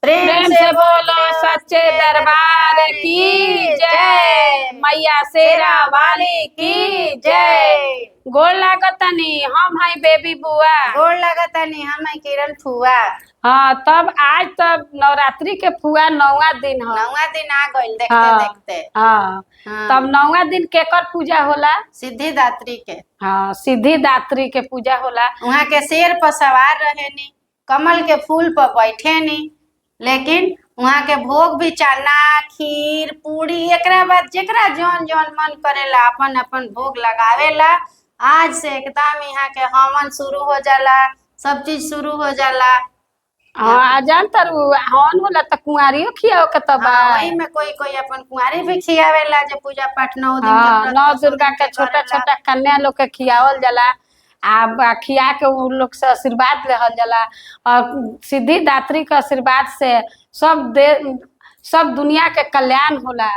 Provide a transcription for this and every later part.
प्रेम से बोलो सच्चे दरबार की जय। मैया शेरा वाली की जय। गोड़ लागतनी हम है बेबी बुआ। गोड़ लगतनी हम है किरण फुआ। हाँ तब आज तब नवरात्रि के फुआ 9वां दिन है। 9वां दिन आ गइल देखते हाँ देखते। हाँ हाँ। तब 9वां दिन केकर पूजा होला? सिद्धिदात्री के। हाँ सिद्धिदात्री के पूजा होला। वहाँ के शेर पर सवार रहे नी, कमल के फूल पर बैठे नी, लेकिन वहाँ के भोग भी चना खीर पूरी एकरा बाद जेकरा जौन जौन मन करेला अपन अपन भोग लगावेला। आज से एकदम यहाँ के हवन शुरू हो जाला, सब चीज शुरू हो जाला। हाँ जान तरु हवन होला त कुंवारियो खियाओ के तब वही में कोई कोई अपन कुंवारी भी खियावेला जो पूजा पाठ 9 दिन के हाँ व्रत 9 10 दुर्गा दिन के छोटा करेला। छोटा कन्या लोग के खियावल जाला। आ खिया के उ लोग से आशीर्वाद लेहल जाला और सिद्धिदात्री के आशीर्वाद से सब दुनिया के कल्याण होला।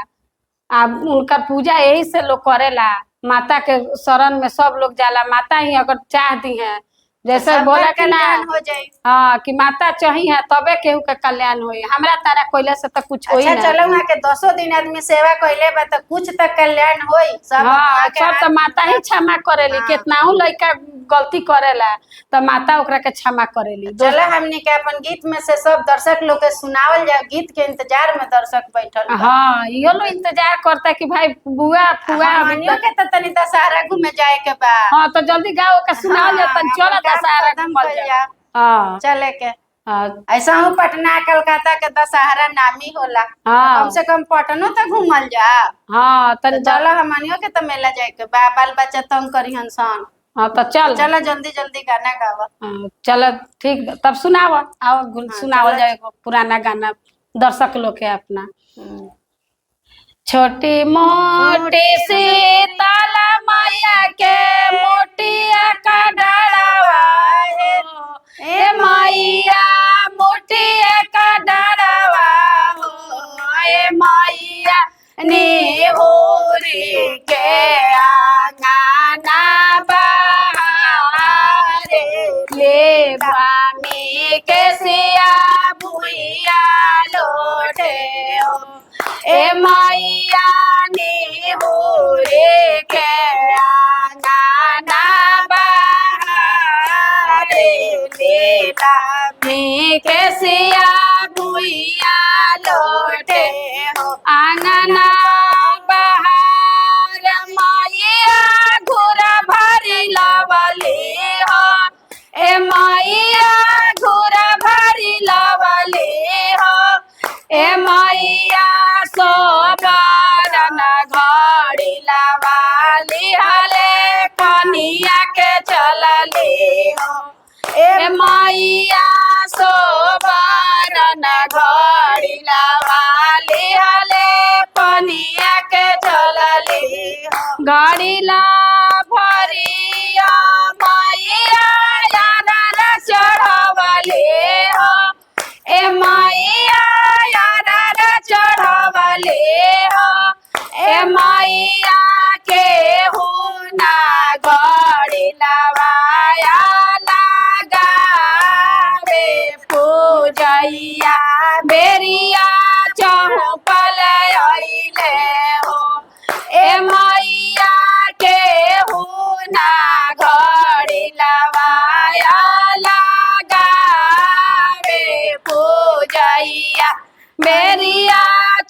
आ उनकर पूजा यही से लोग करेला। माता के शरण में सब लोग जाला। माता ही अगर चाह दी है जैसे सबका बोला कि ना कल्याण हो जाए। हाँ कि माता चाही है तबे केहू के कल्याण होई। हमरा तारा कोइला से तो कुछ होई अच्छा ना। चलो वहाँ के 10 दिन आदमी सेवा कइले बा तो कुछ तक कल्याण होई। सब हाँ वहाँ के सब तो माता ही क्षमा करेली। हाँ। कितनाहू लड़का गलती करेला तो माता ओकरा के क्षमा करेली। चलो हमने के अपन गीत में से सब दर्शक लोग के सुनावल जाए। गीत के इंतजार में दर्शक बैठल बा। हाँ यो लोग इंतजार करता कि भाई बुआ फुआ अभी हमनियों तक। के तो तनी दशहरा घूमे जाए के बा। हाँ तो जल्दी गाओ के सुनाओ जाता। हाँ, चलो अपन काम दशहरा खत्म घूमल कइल जा। जाओ। हाँ चले के हाँ ऐसा हूँ पटना कलकत्ता के दशहरा नामी होला। हाँ। कम से कम पटनो तो घूमल जा। हाँ तो चलो हमनियों के तो मेला जाए के बा। बाल बच्चा तंग करी हंसन। हाँ तो चल चलो जल्दी जल्दी गाना गावा। हाँ, चलो ठीक बा, तब सुनावा आओ सुनावल चलो। जाए एगो पुराना गाना दर्शक लोग के अपना। छोटी मोटी शीतल मैया के मोटिया का डरावा है। ए मैया मोटिया का डरावा हो। ए मैया निहोरी के आंगना बहारे ले बामी के सिया भुइया लोटे हो। ए मैया निहोरी के आंगना बहारे ले बामी के सिया भुइया लोटे हो। आंगना बहार मैया घोरा भरी लवली हो। ए मैया घोरा भरी लवली हो। ए मैया सोबारन घड़ी लवाली हले कनिया के चलली हो। ए मैया सोबारन घड़ी लवाली हले पनिया के चलली हो। गाड़ी ला भरिया मैया यार चढ़वली हो। ए मैया यार चढ़वली हो। ए मैया के हुना घड़ी लवाया लगावे पूजैया बेरिया चौपल अइले हो। ए मैया के हुना घड़ी लवाया लगावे पूजैया बेरिया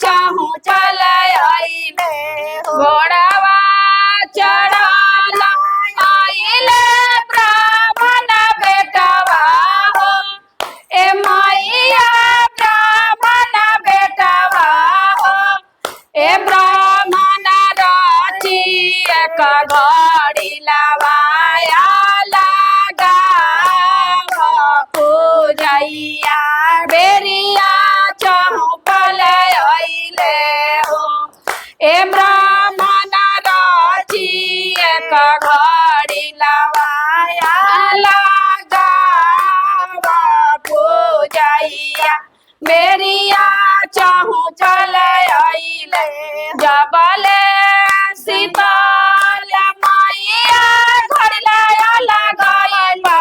चाहू चल अइले हो। घोड़ावा चढ़ला आइले ब्राह्मण बेटवा हो। ए मैया ब्राह्मण बेटवा हो। ए ब्राह्मण रची एक घड़ी लवाया लगाव पूजैया बेरिया चौपल अइले हो। ए ब्राह्मण रची एक घड़ी लवाया लगाव पूजैया बेरिया चाहू चल अइले। जबले शीतल मैया घर लाया लगाई बा।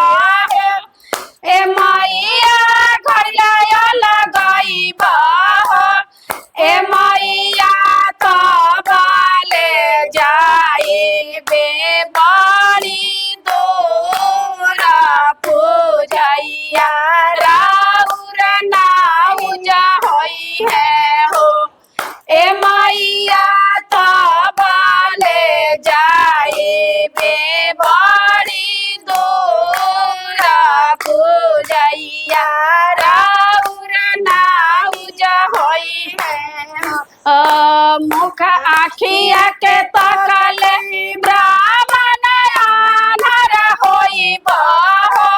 ए मैया घर लाया लगाई मैया के तकले ब्राह्मण आनर होइब हो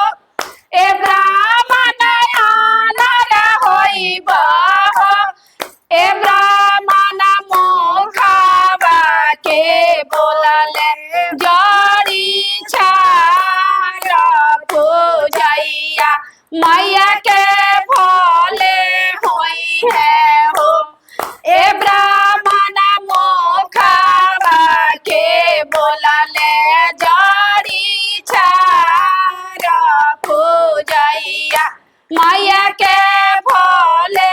ए ब्राह्मण आनर होइब हो ए ब्राह्मण मुखवा के बोलले जड़ी छार पूजैया मैया के भोले होई है हो ए ब्राह्मण मुखवा के बोलले जड़ी छार पूजैया मैया के भोले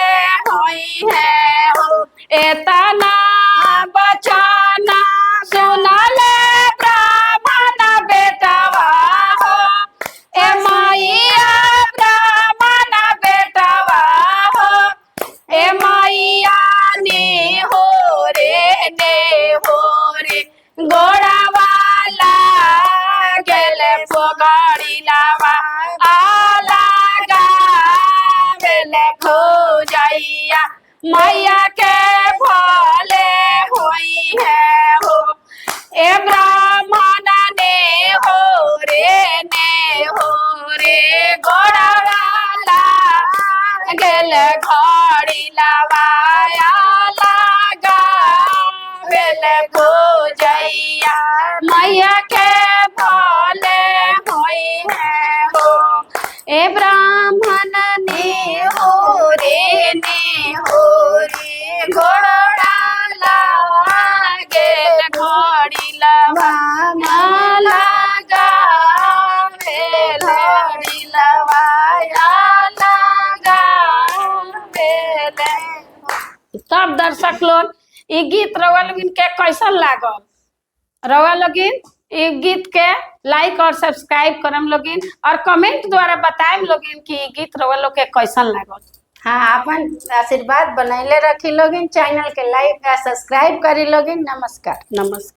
होई है हो एतना बचना सुनले ब्राह्मण बेटवा हो ए मैया ब्राह्मण बेटवा हो ए मैया ने हो रे गोड़ावाला गेल पगड़ी लावा आला गावेल खोजैया मैया के भोले होई है हो ए ब्राह्मण ने हो रे गोड़ावाला गेल घड़ी लवाया लगा बेल खोजैया मैया के भोले होई है हो ए ब्राह्मण ने हो रे घोड़ा गेल घड़ी लवाया लगा बेल घड़ी लवाया लगा बेल। तब दर्शक लोग ई गीत रउआ लोगिन के कैसन लागल रउआ लोगिन ई गीत के लाइक और सब्सक्राइब करम लोगिन और कमेंट द्वारा बताएम लोगिन कि ई गीत रउआ लोग के कैसन लागल। हाँ अपन आशीर्वाद बनैले रखी लोगिन चैनल के लाइक और सब्सक्राइब करी लोगिन। नमस्कार।